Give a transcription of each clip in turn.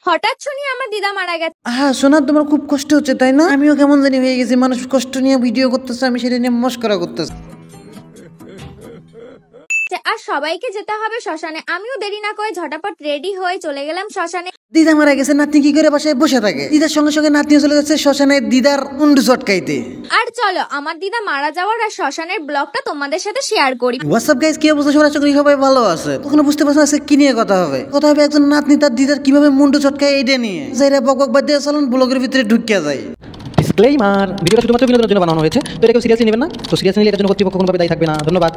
হঠাৎ শুনি আমার দিদা মারা গেছে। হ্যাঁ শোনা, তোমার খুব কষ্ট হচ্ছে তাই না? আমিও কেমন জানি হয়ে গেছি, মানুষ কষ্ট নিয়ে ভিডিও করতেছে, আমি সেটা নিয়ে মস্করা করতেছি। আর সবাইকে যেতে হবে শ্মশানে। আমিও দেরি না করে ঝটাপট রেডি হয়ে চলে গেলাম শ্মশানে। দিদা মারা গেছে, নাতনি কি করে বাসায় বসে থাকে? দিদার সঙ্গে সঙ্গে নাতনিও চলে যাচ্ছে শ্মশানে দিদার মুন্ডু চটকাইতে। আর চলো আমার দিদা মারা যাওয়ার আর শ্মশানের ব্লগটা তোমাদের সাথে শেয়ার করি। হোয়াটসঅ্যাপ গাইস, কি অবস্থা? আশা করি সবাই ভালো আছে। কখনো বুঝতে পারছো আজকে কি নিয়ে কথা হবে? কথা হবে একজন নাতনি তার দিদার কিভাবে মুন্ডু চটকায় এইটা নিয়ে। যাইরা বক বক বাদ দিয়ে চলুন ব্লগের ভিতরে ঢুকিয়া যায়। ডিসক্লেইমার, ভিডিওটা শুধুমাত্র বিনোদনের জন্য বানানো হয়েছে, তো এটা কেউ সিরিয়াসলি নেবেন না। তো সিরিয়াসলি নিলে এটার জন্য কর্তৃপক্ষ কোনোভাবে দায়ী থাকবে না। ধন্যবাদ।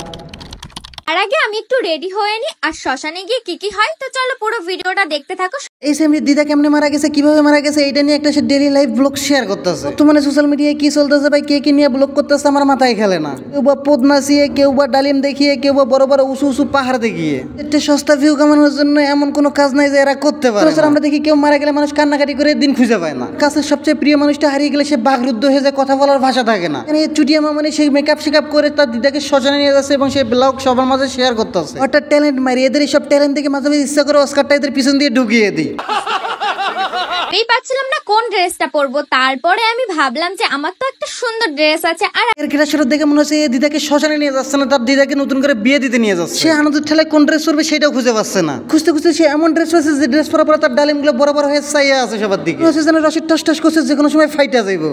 আর আগে আমি একটু রেডি হয়ে নি, আর শ্মশানে গিয়ে কি কি হয় তো চলো পুরো ভিডিওটা দেখতে থাকো। এই সেমনি দিদা কেমনে মারা গেছে, কিভাবে মারা গেছে, এটা নিয়ে একটা সে ডেইলি লাইফ ব্লগ শেয়ার করতেছে। বর্তমানে সোশ্যাল মিডিয়ায় কি চলতেছে ভাই, কে কি নিয়ে ব্লগ করতেছে আমার মাথায় খেলে না। কেউ বা পদ নাচিয়ে, কেউ বা ডালিম দেখিয়ে, কেউ বা বড় বড় উঁচু উঁচু পাহাড় দেখিয়ে। একটা সস্তা ভিউ কামানোর জন্য এমন কোনো কাজ নাই যে এরা করতে পারে। আমরা দেখি কেউ মারা গেলে মানুষ কান্নাকাটি করে দিন খুঁজে পায় না। কাছের সবচেয়ে প্রিয় মানুষটা হারিয়ে গেলে সে বাকরুদ্ধ হয়ে যায়, কথা বলার ভাষা থাকে না। এই চুটিয়া মামানি সেই মেকআপ শেকআপ করে তার দিদাকে শ্মশানে নিয়ে যাচ্ছে এবং সেই ব্লগ সবার মাঝে শেয়ার করতেছে। অর্থাৎ ট্যালেন্ট মারি, এদের এইসব ট্যালেন্ট দেখে মাঝে মাঝে ইচ্ছা করে অস্কারটা এদের পিছন দিয়ে ঢুকিয়ে দিই। এই পাচ্ছিলাম না কোন ড্রেসটা পরবো, তারপরে আমি ভাবলাম যে আমার তো একটা সুন্দর ড্রেস আছে। আর এর কিরা সেটা দেখে মনে হচ্ছে দিদাকে শ্মশানে নিয়ে যাচ্ছে না, তার দিদাকে নতুন করে বিয়ে দিতে নিয়ে যাচ্ছে। সে আনন্দের ঠেলায় কোন ড্রেস পরবে সেটাও খুঁজে পাচ্ছে না। খুঁজতে খুঁজতে সে এমন ড্রেস পাচ্ছে যে ড্রেস পরার পরে তার ডালিমগুলো বরাবর হয়ে চাইয়া আছে সবার দিকে। যেন রসিদ টস টস করছে, যে কোনো সময় ফাইটা যাইব।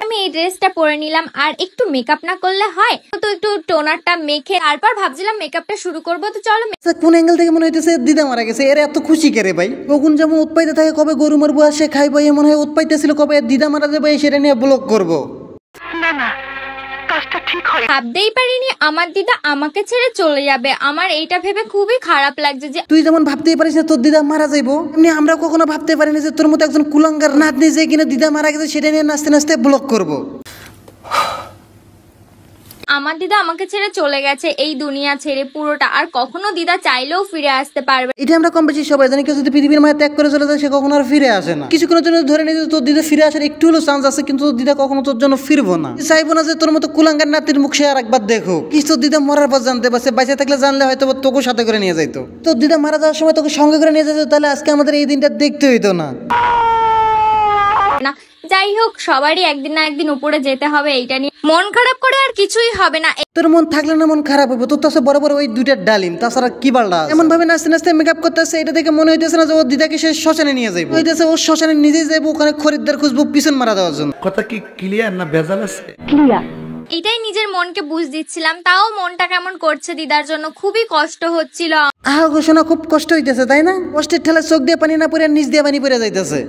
আমি এই ড্রেসটা পরে নিলাম, আর একটু মেকআপ না করলে হয় তো একটু টোনারটা মেখে তারপর ভাবছিলাম মেকআপটা শুরু করবো। তো চলো। কোন অ্যাঙ্গেল থেকে মনে হইতেছে দিদা মারা গেছে? এর এত খুশি কে রে ভাই? কখন যেমন উৎপাইতে থাকে, কবে গরু মারবো আর সে খাইবো, এমন হয় উৎপাইতেছিল কবে দিদা মারা যাবে সেটা নিয়ে ব্লগ করবো। না না, কাজটা ঠিক হয়। ভাবতেই পারিনি আমার দিদা আমাকে ছেড়ে চলে যাবে। আমার এইটা ভেবে খুবই খারাপ লাগছে যে তুই যেমন ভাবতেই পারিস না তোর দিদা মারা যাইবো, এমনি আমরা কখনো ভাবতে পারিনি যে তোর মতো একজন কুলাঙ্গার নাতনি যে কিনা দিদা মারা গেছে সেটা নিয়ে নাচতে নাচতে ব্লগ করবো। আমার দিদা আমাকে ছেড়ে চলে গেছে এই দুনিয়া ছেড়ে পুরোটা, আর কখনো দিদা চাইলেও ফিরে আসতে পারবে। এটা আমরা কম বেশি সবাই জানি, কেউ যদি পৃথিবীর মায়া ত্যাগ করে চলে যায় সে কখনো আর ফিরে আসে না। কিছুক্ষণের জন্য ধরে নিয়ে তোর দিদা ফিরে আসার একটু হলেও চান্স আছে, কিন্তু তোর দিদা কখনো তোর জন্য ফিরবো না। চাইবো না যে তোর মতো কুলাঙ্গার নাতির মুখ সে আর একবার দেখো। কি তোর দিদা মরার পর জানতে পারছে, বাইসে থাকলে জানলে হয়তো তোকে সাথে করে নিয়ে যাইতো। তোর দিদা মারা যাওয়ার সময় তোকে সঙ্গে করে নিয়ে যেত, তাহলে আজকে আমাদের এই দিনটা দেখতে হইতো না। না যাই হোক, সবারই একদিন না একদিন উপরে যেতে হবে, এইটা নিয়ে মন খারাপ করে আর কিছুই হবে না। তোর মন থাকলে না মন খারাপ হবে, তোর তো বড় বড় ওই দুইটা ডালিম, তাছাড়া কি বাড়া এমন ভাবে নাচতে নাচতে মেকআপ করতেছে, এটা দেখে মনে হইতেছে না যে ওর দিদাকে সে শ্মশানে নিয়ে যাইবো। হইতেছে ওর শ্মশানে নিজেই যাইবো, ওখানে খরিদ্দার খুঁজবো পিছন মারা দেওয়ার জন্য। কথা কি ক্লিয়ার না ভেজাল আছে? ক্লিয়ার। এটাই নিজের মনকে বুঝ দিচ্ছিলাম, তাও মনটা কেমন করছে দিদার জন্য, খুবই কষ্ট হচ্ছিল। আহা ঘোষণা, খুব কষ্ট হইতেছে তাই না? কষ্টের ঠেলায় চোখ দিয়ে পানি না পড়ে নিচ দিয়ে পানি পড়ে যাইতেছে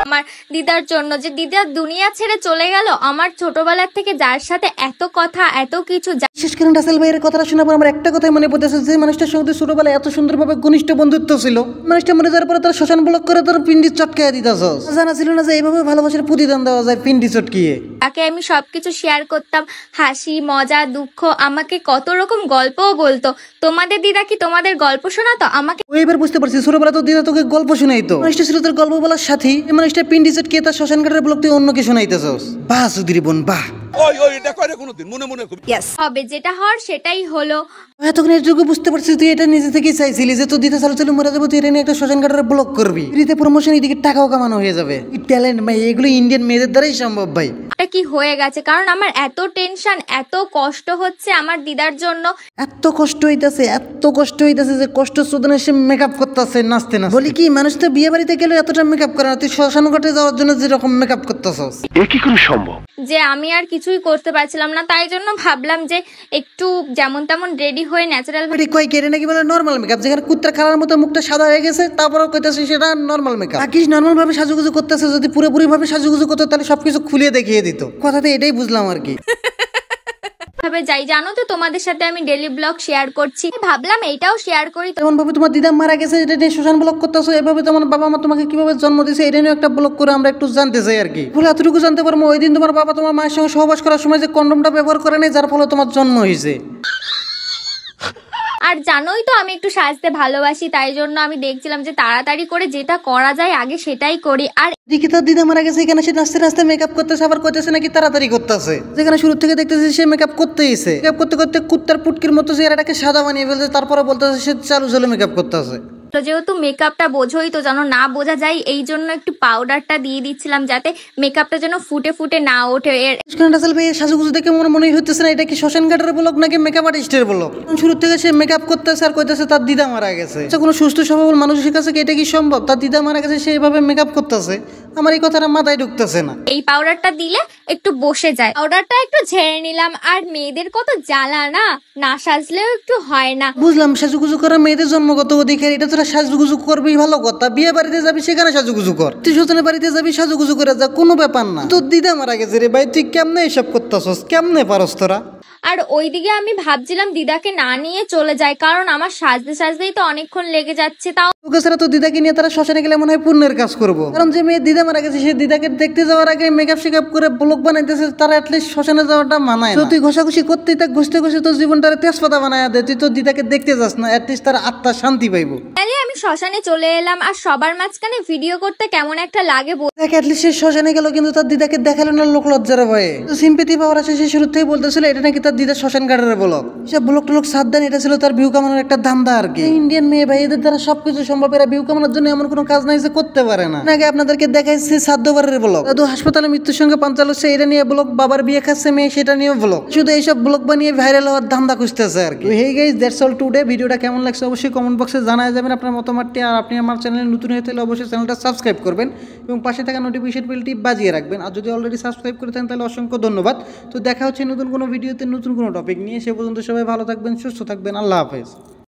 আমার দিদার জন্য, যে দিদা দুনিয়া ছেড়ে চলে গেল। আমার ছোটবেলার থেকে যার সাথে এত কথা এত কিছু। বিশেষ করে রাসেল ভাইয়ের কথাটা শোনার পর আমার একটা কথাই মনে পড়তেছে, যে মানুষটার সঙ্গে ছোটবেলায় এত সুন্দরভাবে ঘনিষ্ঠ বন্ধুত্ব ছিল, মানুষটা মরে যাওয়ার পরে তার শ্মশান ব্লক করে তার পিন্ডি চটকায় দিতেছ। জানা ছিল না যে এইভাবে ভালোবাসার প্রতিদান দেওয়া যায় পিন্ডি চটকিয়ে। তাকে আমি সবকিছু শেয়ার করতাম, হাসি মজা দুঃখ, আমাকে কত রকম গল্পও বলতো। তোমাদের দিদা কি তোমাদের গল্প শোনাতো আমাকে? ওই এবার বুঝতে পারছি, ছোটবেলা তো দিদা তোকে গল্প শোনাইতো। মানুষটা ছিল তোর গল্প বলার সাথী, মানুষটা পিন্ডি চটকিয়ে তার শ্মশান ঘাটের ব্লক তুই অন্যকে শোনাইতেছস। বাহ সুধীর বোন বাহ। হবে যেটা হওয়ার সেটাই হলো। এতক্ষণ এটুকু বুঝতে পারছিস তুই এটা নিজে থেকেই চাইছিলি যে তোর দিদা চালু মরে যাবো, তুই এটা নিয়ে একটা শ্মশান ঘাটের ব্লক করবি, ফ্রিতে প্রমোশন, এদিকে টাকাও কামানো হয়ে যাবে। ট্যালেন্ট ভাই, এগুলো ইন্ডিয়ান মেয়েদের দ্বারাই সম্ভব ভাই। এটা কি হয়ে গেছে, কারণ আমার এত টেনশন এত কষ্ট হচ্ছে আমার দিদার জন্য। এত কষ্ট হইতাছে যে কষ্ট শোধনে সে মেকআপ করতেছে নাচতে না। বলি কি মানুষ তো বিয়ে বাড়িতে গেলে এতটা মেকআপ করে না, তুই শ্মশান ঘাটে যাওয়ার জন্য যেরকম মেকআপ করতেছস এ কি করে সম্ভব? যে আমি আর কিছুই করতে পারছিলাম না, তাই জন্য ভাবলাম যে একটু যেমন তেমন রেডি হয়ে ন্যাচারাল কয় কেটে নাকি বলে নর্মাল মেকআপ, যেখানে কুত্তার খালার মতো মুখটা সাদা হয়ে গেছে তারপরেও কইতাছে সেটা নর্মাল মেকআপ। আকিস নর্মাল ভাবে সাজুগুজু করতেছে, যদি পুরোপুরি ভাবে সাজুগুজু করতো তাহলে সবকিছু খুলিয়ে দেখিয়ে দিত। কথাতে এটাই বুঝলাম আর কি। যাই, জানো তো তোমাদের সাথে আমি ডেইলি ব্লগ শেয়ার করছি, ভাবলাম এইটাও শেয়ার করি। তেমন ভাবে তোমার দিদা মারা গেছে এটা নিয়ে শ্মশান ব্লগ করতেছো, এভাবে তোমার বাবা মা তোমাকে কিভাবে জন্ম দিয়েছে এটা নিয়ে একটা ব্লগ করে আমরা একটু জানতে চাই আর কি। বলে এতটুকু জানতে পারবো ওই দিন তোমার বাবা তোমার মায়ের সঙ্গে সহবাস করার সময় যে কন্ডমটা ব্যবহার করে নেই, যার ফলে তোমার জন্ম হয়েছে। আর জানোই তো আমি একটু সাজতে ভালোবাসি, তাই জন্য আমি দেখছিলাম যে তাড়াতাড়ি করে যেটা করা যায় আগে সেটাই করি। আর দেখি তার দিদা মারা গেছে, এখানে সে নাচতে নাচতে মেকআপ করতেছে, আবার করতেছে নাকি তাড়াতাড়ি করতেছে, যেখানে শুরু থেকে দেখতেছে সে মেকআপ করতেইছে, মেকআপ করতে করতে কুত্তার পুটকির মতো চেহারাটাকে সাদা বানিয়ে ফেলছে, তারপরে বলতেছে সে চালু চালু মেকআপ করতেছে। তো যেহেতু মেকআপটা বোঝোই তো, যেন না বোঝা যায় এই জন্য একটু পাউডারটা দিয়ে দিচ্ছিলাম যাতে মেকআপটা যেন ফুটে ফুটে না ওঠে। রাসেল ভাই সাজুগুজু দেখে মনে হইতেছে না এটা কি শ্মশান ঘাটের ব্লগ নাকি মেকআপ আর্টিস্টের ব্লগ। শুরু থেকে সে মেকআপ করতেছে আর কইতেছে তার দিদা মারা গেছে। আচ্ছা, কোনো সুস্থ সবল মানুষের কাছে কি এটা কি সম্ভব? তার দিদা মারা গেছে, সে এইভাবে মেকআপ করতেছে, আমার এই কথাটা মাথায় ঢুকতেছে না। এই পাউডারটা দিলে একটু বসে যায়। পাউডারটা একটু ঝেড়ে নিলাম। আর মেয়েদের কত জ্বালা না, না সাজলেও একটু হয় না। বুঝলাম সাজুগুজু করা মেয়েদের জন্মগত অধিকার, এটা তোরা সাজুগুজু করবি ভালো কথা, বিয়ে বাড়িতে যাবি সেখানে সাজুগুজু কর, তুই স্বজনের বাড়িতে যাবি সাজুগুজু করে যা, কোনো ব্যাপার না। তোর দিদা মারা গেছে রে ভাই, তুই কেমনে এসব করতেছস, কেমনে পারস তোরা? আর ওইদিকে আমি ভাবছিলাম দিদাকে না নিয়ে চলে যায়, কারণ আমার সাজতে সাজতেই তো অনেকক্ষণ লেগে যাচ্ছে। তাও তোকে ছাড়া তো দিদাকে নিয়ে তারা শ্মশানে গেলে মনে হয় পুণ্যের কাজ করবো, কারণ যে মেয়ে দিদা মারা গেছে সে দিদাকে দেখতে যাওয়ার আগে মেকআপ শেকআপ করে ব্লগ বানাইতেছে, তারা অ্যাটলিস্ট শ্মশানে যাওয়াটা মানায় না। তুই ঘষাঘষি করতেই থাক, ঘষতে ঘষে তোর জীবনটারে তেজপাতা বানায় দে, তুই তো দিদাকে দেখতে যাস না, অ্যাটলিস্ট তার আত্মা শান্তি পাইবো। তাহলে আমি শ্মশানে চলে এলাম, আর সবার মাঝখানে ভিডিও করতে কেমন একটা লাগে। দেখ অ্যাটলিস্ট সে শ্মশানে গেল, কিন্তু তার দিদাকে দেখালো না লোক লজ্জার ভয়ে। সিম্পেথি পাওয়ার আছে, সে শুরু থেকে বলতেছিল এটা নাকি তার দিদা শ্মশান ঘাটের ব্লগ। সে ব্লগ টলক সাবধান, এটা ছিল তার ভিউ কামানোর একটা ধান্দা আর কি। ইন্ডিয়ান মেয়ে ভাই, এদের দ্বারা সবকিছু সম্ভব, এরা ভিউ কামানোর জন্য এমন কোনো কাজ নাই যে করতে পারে না। আগে আপনাদেরকে দেখাইছি সাধ্যবারের ব্লগ, দাদু হাসপাতালে মৃত্যুর সঙ্গে পাঞ্চাল হচ্ছে এটা নিয়ে ব্লগ, বাবার বিয়ে খাচ্ছে মেয়ে সেটা নিয়ে ব্লগ, শুধু এইসব ব্লগ বানিয়ে ভাইরাল হওয়ার ধান্দা খুঁজতেছে আর কি। Hey guys, that's all today. ভিডিওটা কেমন লাগছে অবশ্যই কমেন্ট বক্সে জানায় যাবেন আপনার মতামতটি। আর আপনি আমার চ্যানেলে নতুন হয়ে থাকলে অবশ্যই চ্যানেলটা সাবস্ক্রাইব করবেন এবং পাশে থাকা নোটিফিকেশন বেলটি বাজিয়ে রাখবেন। আর যদি অলরেডি সাবস্ক্রাইব করে থাকেন তাহলে অসংখ্য ধন্যবাদ। তো দেখা হচ্ছে নতুন কোনো ভিডিওতে নতুন কোনো টপিক নিয়ে। সে পর্যন্ত সবাই ভালো থাকবেন, সুস্থ থাকবেন, আল্লাহ হাফেজ।